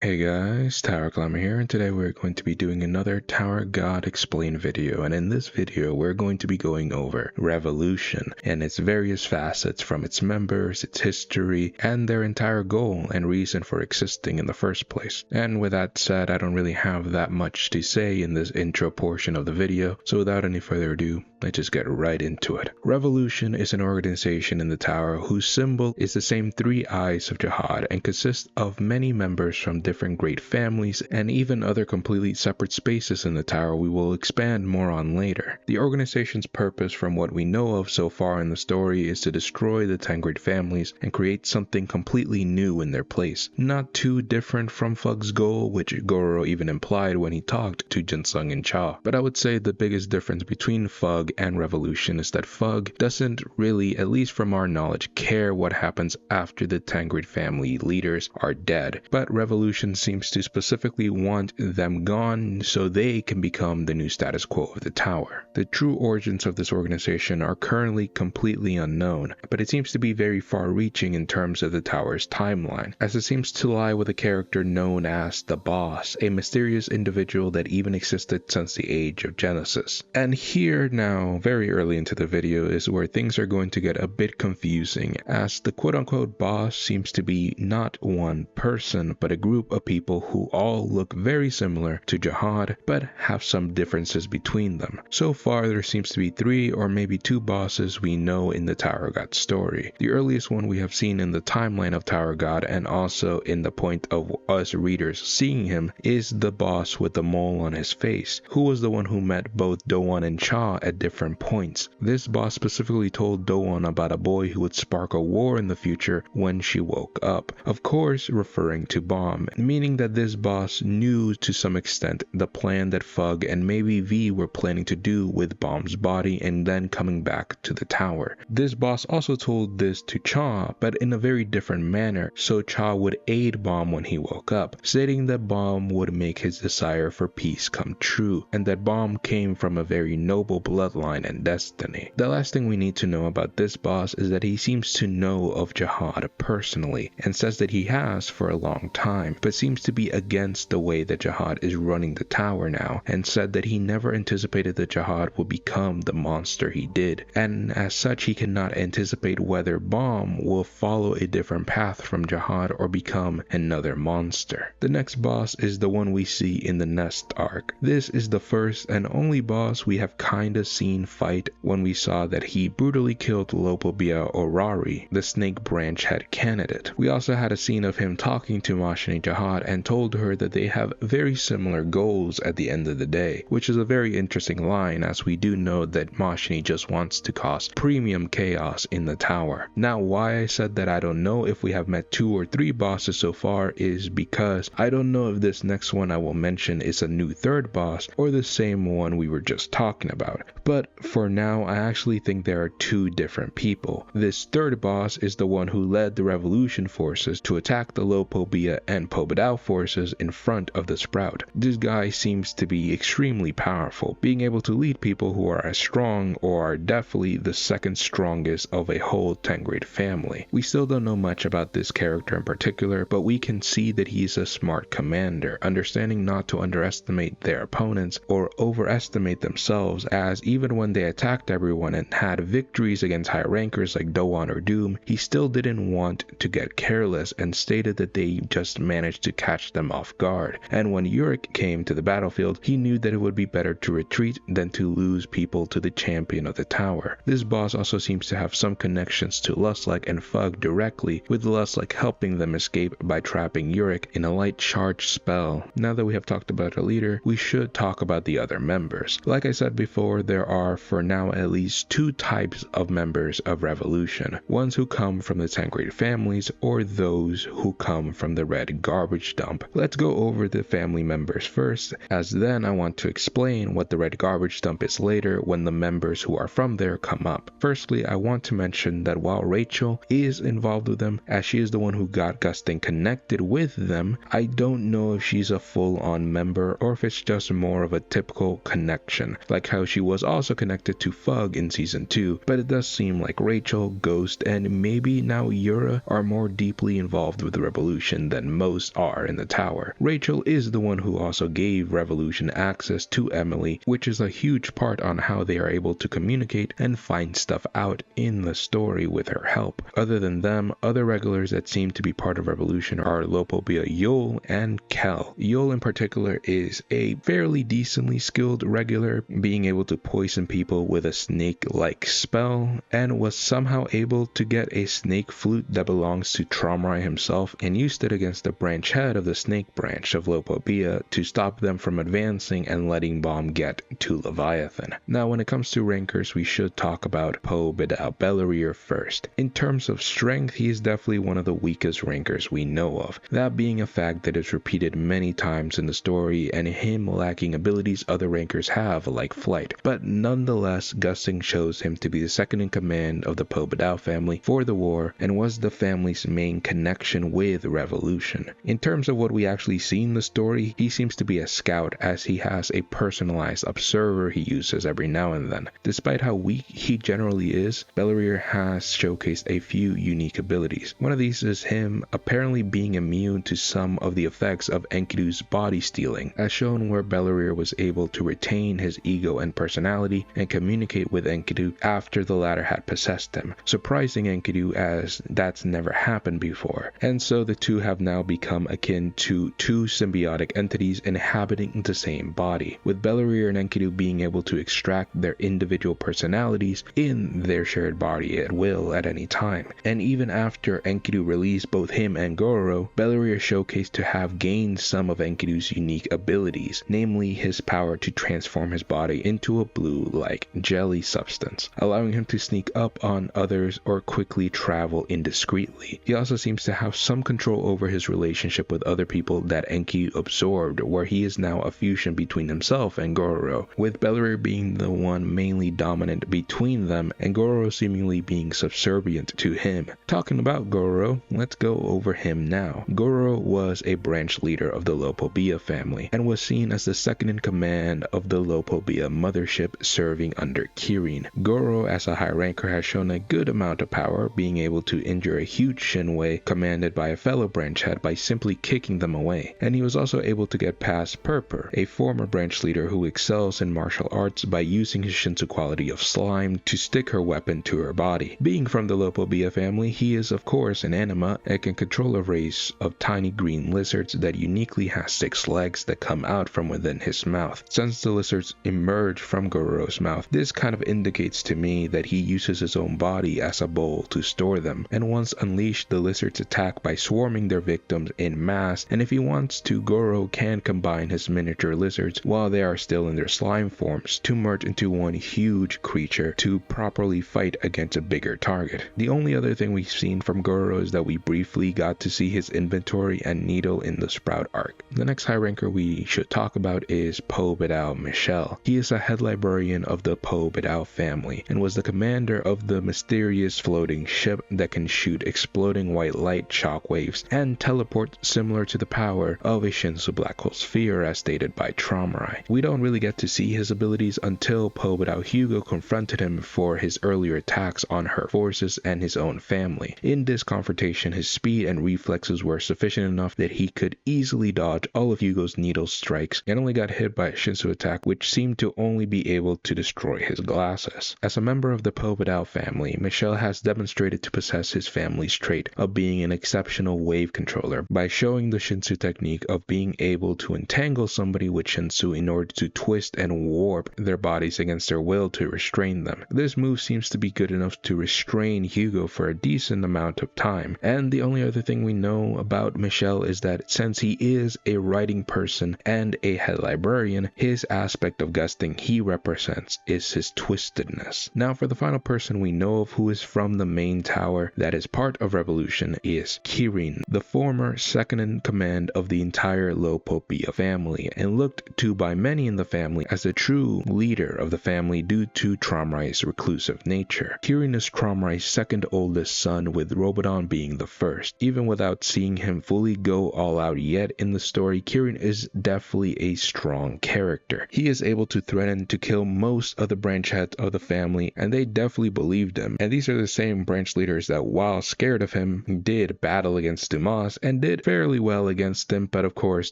Hey guys, Tower Climber here, and today we're going to be doing another Tower God Explained video, and in this video we're going to be going over Revolution and its various facets, from its members, its history, and their entire goal and reason for existing in the first place. And with that said, I don't really have that much to say in this intro portion of the video, so without any further ado, let's just get right into it. Revolution is an organization in the Tower whose symbol is the same three eyes of Jihad and consists of many members from different great families and even other completely separate spaces in the Tower we will expand more on later. The organization's purpose, from what we know of so far in the story, is to destroy the 10 great families and create something completely new in their place. Not too different from Fug's goal, which Goro even implied when he talked to Jinsung and Cha. But I would say the biggest difference between Fug and Revolution is that Fug doesn't really, at least from our knowledge, care what happens after the 10 great family leaders are dead, but Revolution seems to specifically want them gone so they can become the new status quo of the Tower. The true origins of this organization are currently completely unknown, but it seems to be very far-reaching in terms of the Tower's timeline, as it seems to lie with a character known as the Boss, a mysterious individual that even existed since the age of Genesis. And here now, very early into the video, is where things are going to get a bit confusing, as the quote-unquote boss seems to be not one person, but a group of people who all look very similar to Jihad, but have some differences between them. So far, there seems to be 3 or maybe 2 bosses we know in the Tower God story. The earliest one we have seen in the timeline of Tower God, and also in the point of us readers seeing him, is the boss with the mole on his face, who was the one who met both Doan and Cha at different points. This boss specifically told Doan about a boy who would spark a war in the future when she woke up, of course referring to Bomb, meaning that this boss knew to some extent the plan that Fug and maybe V were planning to do with Bomb's body and then coming back to the Tower. This boss also told this to Cha, but in a very different manner, so Cha would aid Bomb when he woke up, stating that Bomb would make his desire for peace come true, and that Bomb came from a very noble bloodline and destiny. The last thing we need to know about this boss is that he seems to know of Jihad personally, and says that he has for a long time, but seems to be against the way that Jihad is running the Tower now, and said that he never anticipated that Jihad would become the monster he did, and as such he cannot anticipate whether Bomb will follow a different path from Jihad or become another monster. The next boss is the one we see in the Nest arc. This is the first and only boss we have kinda seen fight, when we saw that he brutally killed Lopobia Orari, the snake branch head candidate. We also had a scene of him talking to Mashini Jihad and told her that they have very similar goals at the end of the day, which is a very interesting line, as we do know that Mashini just wants to cause premium chaos in the Tower. Now, why I said that I don't know if we have met 2 or 3 bosses so far is because I don't know if this next one I will mention is a new 3rd boss or the same one we were just talking about, but for now I actually think there are 2 different people. This 3rd boss is the one who led the Revolution forces to attack the Lopobia and Pobedao forces in front of the Sprout. This guy seems to be extremely powerful, being able to lead people who are as strong or are definitely the 2nd strongest of a whole 10 great family. We still don't know much about this character in particular, but we can see that he's a smart commander, understanding not to underestimate their opponents or overestimate themselves, as even when they attacked everyone and had victories against high rankers like Doan or Doom, he still didn't want to get careless and stated that they just managed to catch them off guard. And when Yurik came to the battlefield, he knew that it would be better to retreat than to lose people to the champion of the Tower. This boss also seems to have some connections to Lustlike and Fug directly, with Lustlike helping them escape by trapping Yurik in a light charge spell. Now that we have talked about a leader, we should talk about the other members. Like I said before, there are for now at least 2 types of members of Revolution, ones who come from the 10 great families or those who come from the red garbage dump. Let's go over the family members first, as then I want to explain what the red garbage dump is later when the members who are from there come up. Firstly, I want to mention that while Rachel is involved with them, as she is the one who got Gusting connected with them, I don't know if she's a full-on member or if it's just more of a typical connection, like how she was also connected to Fug in season 2, but it does seem like Rachel, Ghost, and maybe now Yura are more deeply involved with the Revolution than most ranks are in the tower. Rachel is the one who also gave Revolution access to Emily, which is a huge part on how they are able to communicate and find stuff out in the story with her help. Other than them, other regulars that seem to be part of Revolution are Lopobia Yul and Kel. Yul in particular is a fairly decently skilled regular, being able to poison people with a snake-like spell, and was somehow able to get a snake flute that belongs to Tromrai himself and used it against the branch head of the snake branch of Lopobia to stop them from advancing and letting Bomb get to Leviathan. Now when it comes to rankers, we should talk about Poe Bedout Belerier first. In terms of strength, he is definitely one of the weakest rankers we know of, that being a fact that is repeated many times in the story and him lacking abilities other rankers have like flight. But nonetheless, Gusting shows him to be the second in command of the Poe Bedout family for the war and was the family's main connection with Revolution. In terms of what we actually see in the story, he seems to be a scout as he has a personalized observer he uses every now and then. Despite how weak he generally is, Belerier has showcased a few unique abilities. One of these is him apparently being immune to some of the effects of Enkidu's body stealing, as shown where Belerier was able to retain his ego and personality and communicate with Enkidu after the latter had possessed him, surprising Enkidu as that's never happened before. And so the two have now become akin to two symbiotic entities inhabiting the same body, with Belerier and Enkidu being able to extract their individual personalities in their shared body at will at any time. And even after Enkidu released both him and Goro, Belerier showcased to have gained some of Enkidu's unique abilities, namely his power to transform his body into a blue-like jelly substance, allowing him to sneak up on others or quickly travel indiscreetly. He also seems to have some control over his relationship with other people that Enkidu absorbed, where he is now a fusion between himself and Goro, with Belerier being the one mainly dominant between them and Goro seemingly being subservient to him. Talking about Goro, let's go over him now. Goro was a branch leader of the Lopobia family and was seen as the second in command of the Lopobia mothership serving under Kirin. Goro as a high ranker has shown a good amount of power, being able to injure a huge Shinwei commanded by a fellow branch head by simply kicking them away, and he was also able to get past Purpur, a former branch leader who excels in martial arts by using his Shinsu quality of slime to stick her weapon to her body. Being from the Lopobia family, he is of course an anima and can control a race of tiny green lizards that uniquely has 6 legs that come out from within his mouth. Since the lizards emerge from Goro's mouth, this kind of indicates to me that he uses his own body as a bowl to store them, and once unleashed, the lizards attack by swarming their victims in mass, and if he wants to, Goro can combine his miniature lizards while they are still in their slime forms to merge into one huge creature to properly fight against a bigger target. The only other thing we've seen from Goro is that we briefly got to see his inventory and needle in the Sprout arc. The next high ranker we should talk about is Poe Bedout Michel. He is a head librarian of the Poe Bedout family and was the commander of the mysterious floating ship that can shoot exploding white light shockwaves and teleport similar to the power of a Shinsu black hole sphere as stated by Tromrai. We don't really get to see his abilities until Poe Bedout Hugo confronted him for his earlier attacks on her forces and his own family. In this confrontation, his speed and reflexes were sufficient enough that he could easily dodge all of Hugo's needle strikes and only got hit by a Shinsu attack which seemed to only be able to destroy his glasses. As a member of the Poe Bedout family, Michel has demonstrated to possess his family's trait of being an exceptional wave controller by showing the Shinsu technique of being able to entangle somebody with Shinsu in order to twist and warp their bodies against their will to restrain them. This move seems to be good enough to restrain Hugo for a decent amount of time, and the only other thing we know about Michel is that since he is a writing person and a head librarian, his aspect of gusting he represents is his twistedness. Now for the final person we know of who is from the main tower that is part of Revolution is Kirin, the former second in command of the entire Lopobia family and looked to by many in the family as a true leader of the family due to Tromrai's reclusive nature. Kirin is Tromrai's second oldest son, with Robodon being the first. Even without seeing him fully go all out yet in the story, Kirin is definitely a strong character. He is able to threaten to kill most of the branch heads of the family, and they definitely believed him. And these are the same branch leaders that, while scared of him, did battle against Dumas and did did fairly well against him, but of course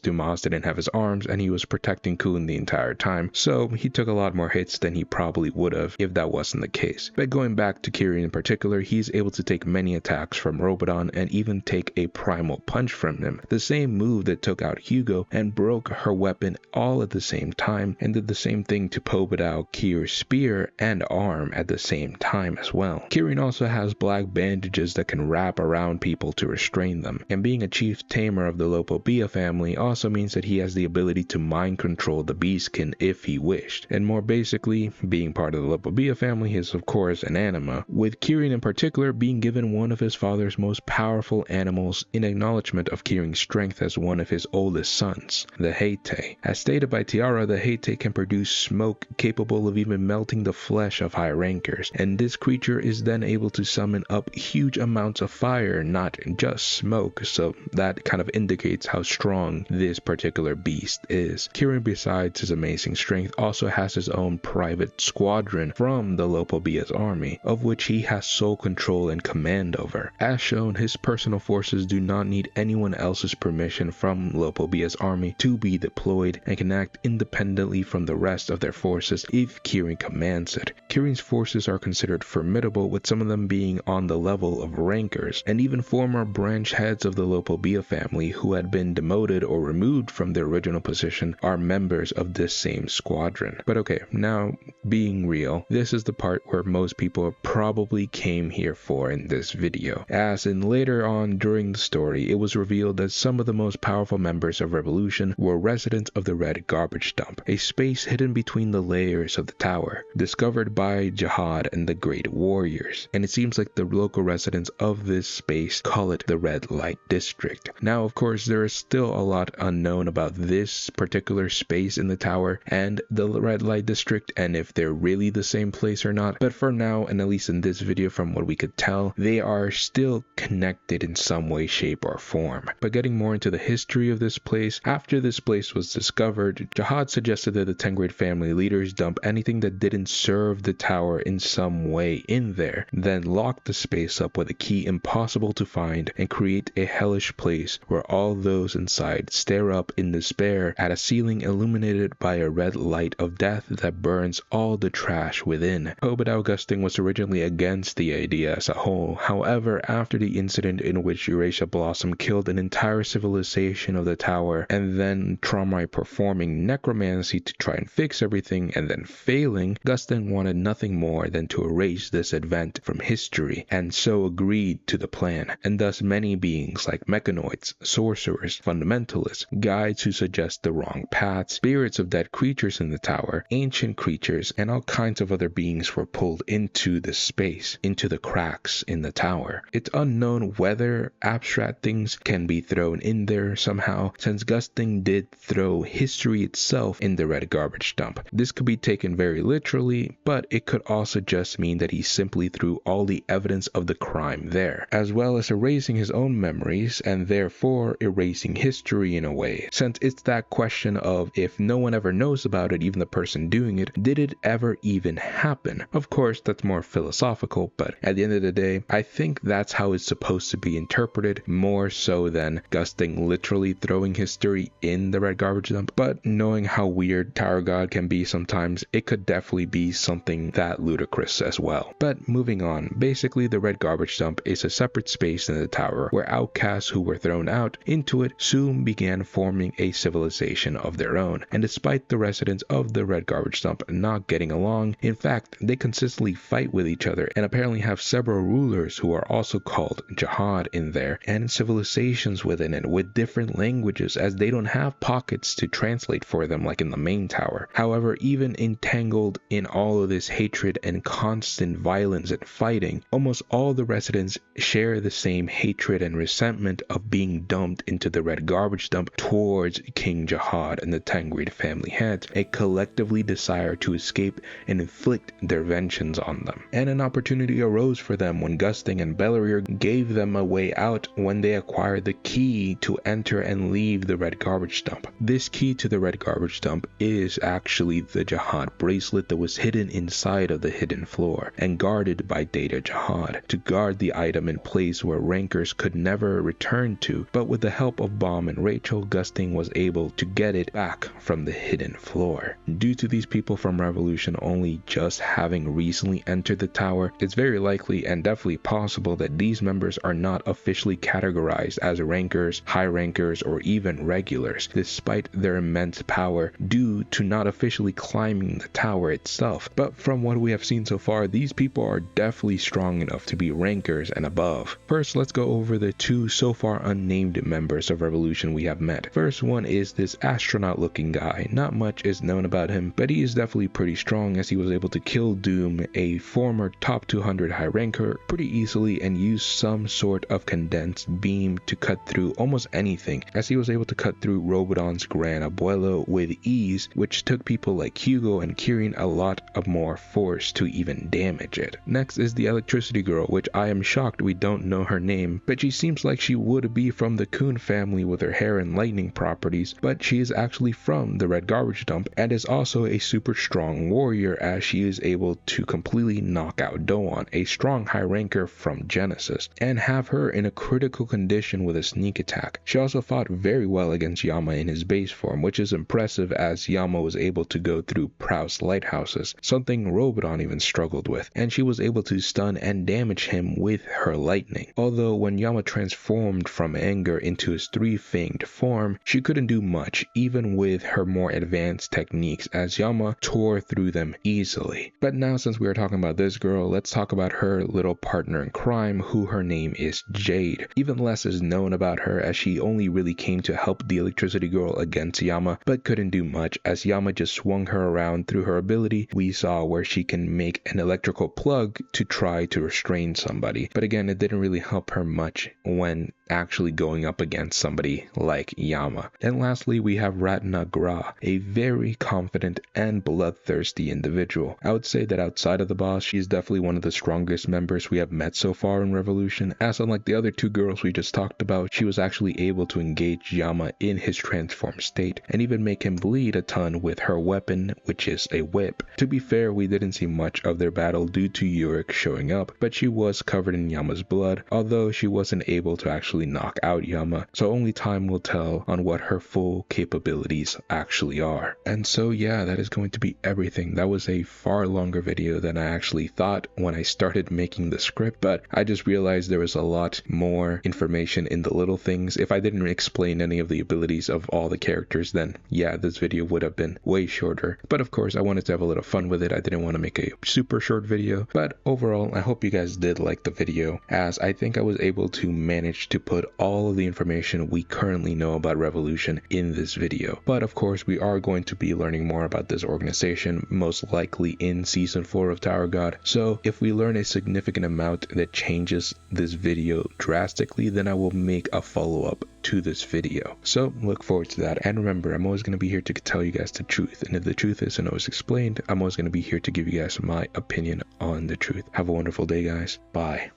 Dumas didn't have his arms and he was protecting Khun the entire time, so he took a lot more hits than he probably would have if that wasn't the case. But going back to Kirin in particular, he's able to take many attacks from Robodon and even take a primal punch from him, the same move that took out Hugo and broke her weapon all at the same time, and did the same thing to Pobedao, Kier's spear and arm at the same time as well. Kirin also has black bandages that can wrap around people to restrain them, and being a chief tamer of the Lopobia family also means that he has the ability to mind control the beastkin if he wished. And more basically, being part of the Lopobia family is of course an anima, with Kirin in particular being given one of his father's most powerful animals in acknowledgement of Kirin's strength as one of his oldest sons, the Heite. As stated by Tiara, the Heite can produce smoke capable of even melting the flesh of high rankers, and this creature is then able to summon up huge amounts of fire, not just smoke, so that kind of indicates how strong this particular beast is. Kirin, besides his amazing strength, also has his own private squadron from the Lopobia's army, of which he has sole control and command over. As shown, his personal forces do not need anyone else's permission from Lopobia's army to be deployed and can act independently from the rest of their forces if Kirin commands it. Kirin's forces are considered formidable, with some of them being on the level of rankers, and even former branch heads of the Lopobia family who had been demoted or removed from their original position are members of this same squadron. But okay, now being real, this is the part where most people probably came here for in this video, as in later on during the story it was revealed that some of the most powerful members of Revolution were residents of the Red Garbage Dump, a space hidden between the layers of the tower, discovered by Jihad and the Great Warriors, and it seems like the local residents of this space call it the Red Light District. Now of course there is still a lot unknown about this particular space in the tower and the Red Light District, and if they're really the same place or not, but for now, and at least in this video from what we could tell, they are still connected in some way, shape or form. But getting more into the history of this place, after this place was discovered, Jihad suggested that the Tengrid family leaders dump anything that didn't serve the tower in some way in there, then lock the space up with a key impossible to find and create a hellish place where all those inside stare up in despair at a ceiling illuminated by a red light of death that burns all the trash within. Pobedao Gusting was originally against the idea as a whole. However, after the incident in which Eurasia Blossom killed an entire civilization of the tower, and then Tromrai performing necromancy to try and fix everything and then failing, Gusting wanted nothing more than to erase this event from history, and so agreed to the plan. And thus many beings like mechanoids, sorcerers, fundamentalists, guides who suggest the wrong paths, spirits of dead creatures in the tower, ancient creatures, and all kinds of other beings were pulled into the space, into the cracks in the tower. It's unknown whether abstract things can be thrown in there somehow, since Gusting did throw history itself in the Red Garbage Dump. This could be taken very literally, but it could also just mean that he simply threw all the evidence of the crime there, as well as erasing his own memories and therefore erasing history in a way, since it's that question of if no one ever knows about it, even the person doing it, did it ever even happen? Of course that's more philosophical, but at the end of the day I think that's how it's supposed to be interpreted, more so than Gusting literally throwing history in the Red Garbage Dump. But knowing how weird Tower God can be sometimes, it could definitely be something that ludicrous as well. But moving on, basically the Red Garbage Dump is a separate space in the tower where outcasts who were thrown out into it soon began forming a civilization of their own, and despite the residents of the Red Garbage Dump not getting along, in fact they consistently fight with each other and apparently have several rulers who are also called Jihad in there, and civilizations within it with different languages, as they don't have pockets to translate for them like in the main tower. However, even entangled in all of this hatred and constant violence and fighting, almost all the residents share the same hatred and resentment of being dumped into the Red Garbage Dump towards King Jihad and the Tengrid family heads, a collectively desire to escape escape and inflict their vengeance on them. And an opportunity arose for them when Gusting and Belerier gave them a way out when they acquired the key to enter and leave the red garbage dump. This key to the red garbage dump is actually the Jahad bracelet that was hidden inside of the hidden floor and guarded by Data Jahad to guard the item in place where rankers could never return to, but with the help of Bomb and Rachel, Gusting was able to get it back from the hidden floor. Due to these people from Revolution only just having recently entered the tower, it's very likely and definitely possible that these members are not officially categorized as rankers, high rankers, or even regulars, despite their immense power due to not officially climbing the tower itself. But from what we have seen so far, these people are definitely strong enough to be rankers and above. First, let's go over the two so far unnamed members of Revolution we have met. First one is this astronaut looking guy. Not much is known about him, but he is definitely pretty strong as he was able to kill Doom, a former top 200 high ranker, pretty easily and use some sort of condensed beam to cut through almost anything, as he was able to cut through Robodon's Gran Abuelo with ease, which took people like Hugo and Kirin a lot of more force to even damage it. Next is the electricity girl, which I am shocked we don't know her name, but she seems like she would be from the Kun family with her hair and lightning properties, but she is actually from the red garbage dump and is also a super strong warrior, as she is able to completely knock out Doan, a strong high ranker from Genesis, and have her in a critical condition with a sneak attack. She also fought very well against Yama in his base form, which is impressive as Yama was able to go through Proust lighthouses, something Robodon even struggled with, and she was able to stun and damage him with her lightning. Although when Yama transformed from anger into his three-fanged form, she couldn't do much even with her more advanced techniques, as Yama tore through them easily. But now, since we are talking about this girl, let's talk about her little partner in crime, who her name is Jade. Even less is known about her, as she only really came to help the electricity girl against Yama, but couldn't do much as Yama just swung her around. Through her ability we saw where she can make an electrical plug to try to restrain somebody, but again, it didn't really help her much when actually going up against somebody like Yama. And lastly, we have Ratna Gra, a very confident and bloodthirsty individual. I would say that outside of the boss, she's definitely one of the strongest members we have met so far in Revolution, as unlike the other two girls we just talked about, she was actually able to engage Yama in his transformed state and even make him bleed a ton with her weapon, which is a whip. To be fair, we didn't see much of their battle due to Yurik showing up, but she was covered in Yama's blood, although she wasn't able to actually knock out Yama, so only time will tell on what her full capabilities actually are. And so yeah, that is going to be everything. That was a far longer video than I actually thought when I started making the script, but I just realized there was a lot more information in the little things. If I didn't explain any of the abilities of all the characters, then yeah, this video would have been way shorter. But of course, I wanted to have a little fun with it. I didn't want to make a super short video, but overall, I hope you guys did like the video, as I think I was able to manage to put all of the information we currently know about Revolution in this video. But of course, we are going to be learning more about this organization, most likely in Season 4 of Tower God. So if we learn a significant amount that changes this video drastically, then I will make a follow-up to this video. So look forward to that. And remember, I'm always going to be here to tell you guys the truth. And if the truth isn't always explained, I'm always going to be here to give you guys my opinion on the truth. Have a wonderful day, guys. Bye.